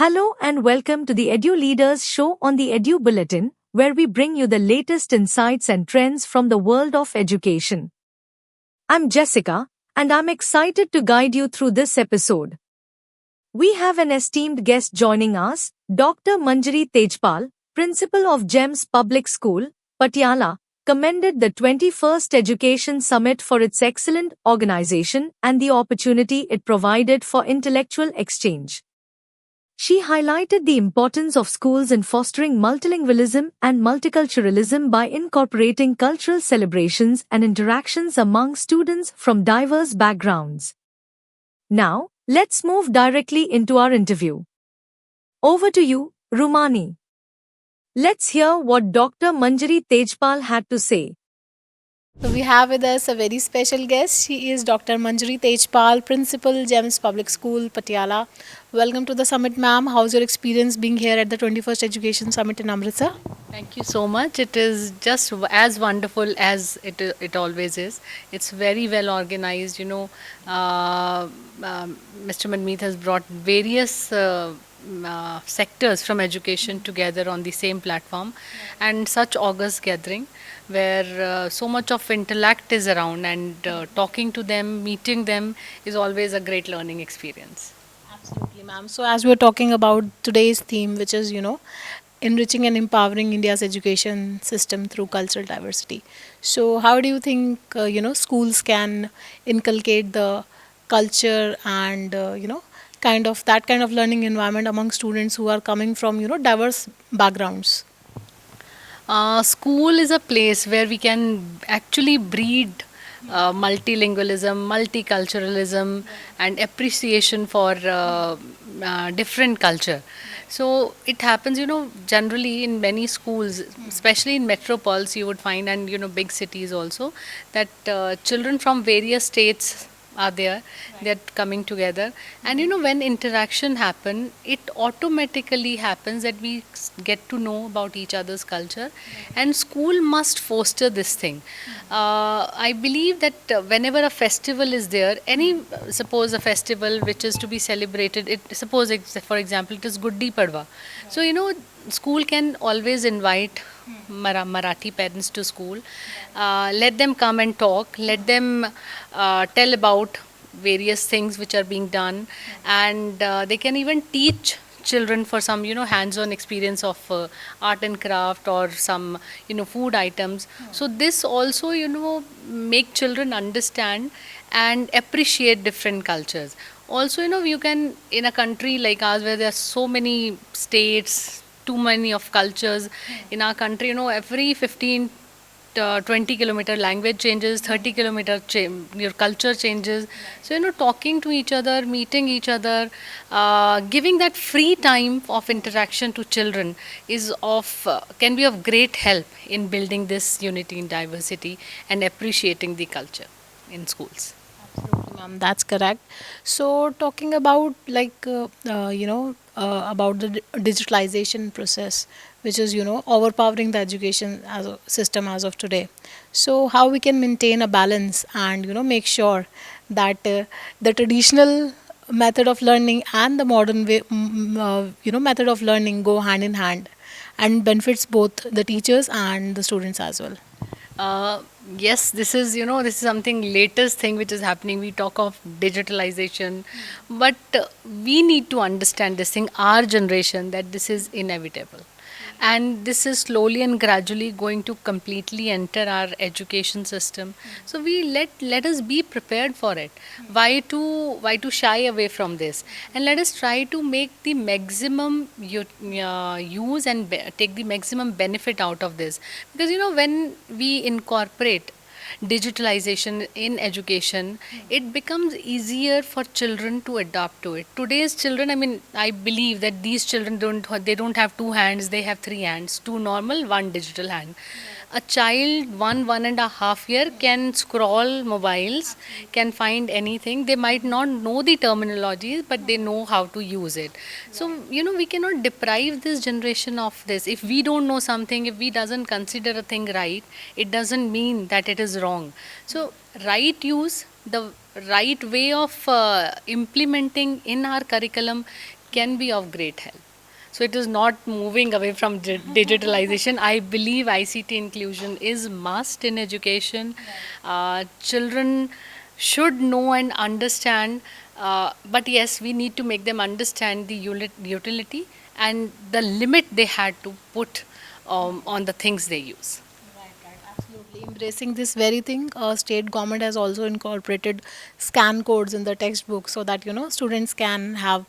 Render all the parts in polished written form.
Hello and welcome to the Edu-Leaders Show on the Bulletin, where we bring you the latest insights and trends from the world of education. I'm Jessica, and I'm excited to guide you through this episode. We have an esteemed guest joining us, Dr. Manjari Tejpal, Principal of GEMS Public School, Patiala, commended the 21st Education Summit for its excellent organization and the opportunity it provided for intellectual exchange. She highlighted the importance of schools in fostering multilingualism and multiculturalism by incorporating cultural celebrations and interactions among students from diverse backgrounds. Now, let's move directly into our interview. Over to you, Rumani. Let's hear what Dr. Manjari Tejpal had to say. So we have with us a very special guest. She is Dr. Manjari Tejpal, Principal, GEMS Public School, Patiala. Welcome to the summit, ma'am. How's your experience being here at the 21st Education Summit in Amritsar? Thank you so much. It is just as wonderful as it always is. It's very well organized. Mr. Manmeet has brought various sectors from education together on the same platform, and such august gathering where so much of intellect is around, and talking to them, meeting them is always a great learning experience. Absolutely, ma'am. So as we're talking about today's theme, which is, enriching and empowering India's education system through cultural diversity. So how do you think, schools can inculcate the culture and, kind of learning environment among students who are coming from, diverse backgrounds? School is a place where we can actually breed multilingualism, multiculturalism, and appreciation for different culture. So it happens, generally in many schools, especially in metropoles, you would find, and big cities also, that children from various states are there. They're coming together, and when interaction happen, it automatically happens that we get to know about each other's culture, and school must foster this thing. I believe that whenever a festival is there, any suppose a festival which is to be celebrated, for example it is Guddi Padwa, so school can always invite Marathi parents to school, let them come and talk, let them tell about various things which are being done, and they can even teach children for some hands-on experience of art and craft, or some food items. So this also make children understand and appreciate different cultures. Also you can, in a country like ours where there are so many states, too many of cultures in our country, every 15 20-kilometer language changes, 30-kilometer your culture changes. So talking to each other, meeting each other, giving that free time of interaction to children is can be of great help in building this unity in diversity and appreciating the culture in schools. Absolutely, ma'am. That's correct. So, talking about about the digitalization process, which is overpowering the education system as of today. So, how we can maintain a balance and make sure that the traditional method of learning and the modern way, method of learning go hand in hand and benefits both the teachers and the students as well. Uh, yes, this is something latest thing which is happening. We talk of digitalization, but we need to understand this thing, our generation, that this is inevitable. And this is slowly and gradually going to completely enter our education system. So we let us be prepared for it. Why to shy away from this? And let us try to make the maximum use and take the maximum benefit out of this. Because when we incorporate digitalization in education, it becomes easier for children to adapt to it. Today's children, I mean, I believe that these children don't have two hands, they have three hands, two normal, one digital hand. A child 1.5 year can scroll mobiles, can find anything. They might not know the terminologies, but they know how to use it. So we cannot deprive this generation of this. If we don't know something, if we doesn't consider a thing right, it doesn't mean that it is wrong. So right use, the right way of implementing in our curriculum can be of great help. So it is not moving away from digitalization. I believe ICT inclusion is must in education. Children should know and understand, but yes, we need to make them understand the utility and the limit they had to put on the things they use. Absolutely. Embracing this very thing, state government has also incorporated scan codes in the textbook so that students can have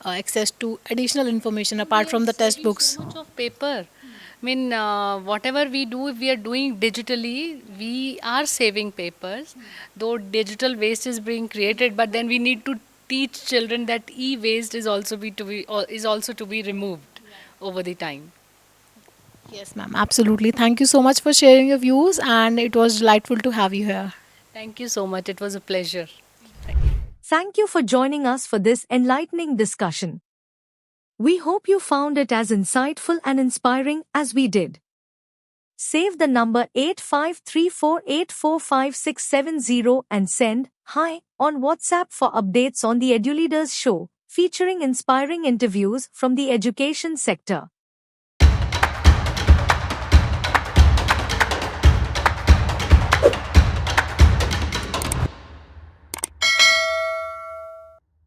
access to additional information apart We are from the saving textbooks. so much of paper. I mean, whatever we do, if we are doing digitally, we are saving papers. Though digital waste is being created, but then we need to teach children that e-waste is also to be removed over the time. Yes, ma'am. Absolutely. Thank you so much for sharing your views, and it was delightful to have you here. Thank you so much. It was a pleasure. Thank you for joining us for this enlightening discussion. We hope you found it as insightful and inspiring as we did. Save the number 8534845670 and send "Hi" on WhatsApp for updates on the Edu-Leaders Show, featuring inspiring interviews from the education sector.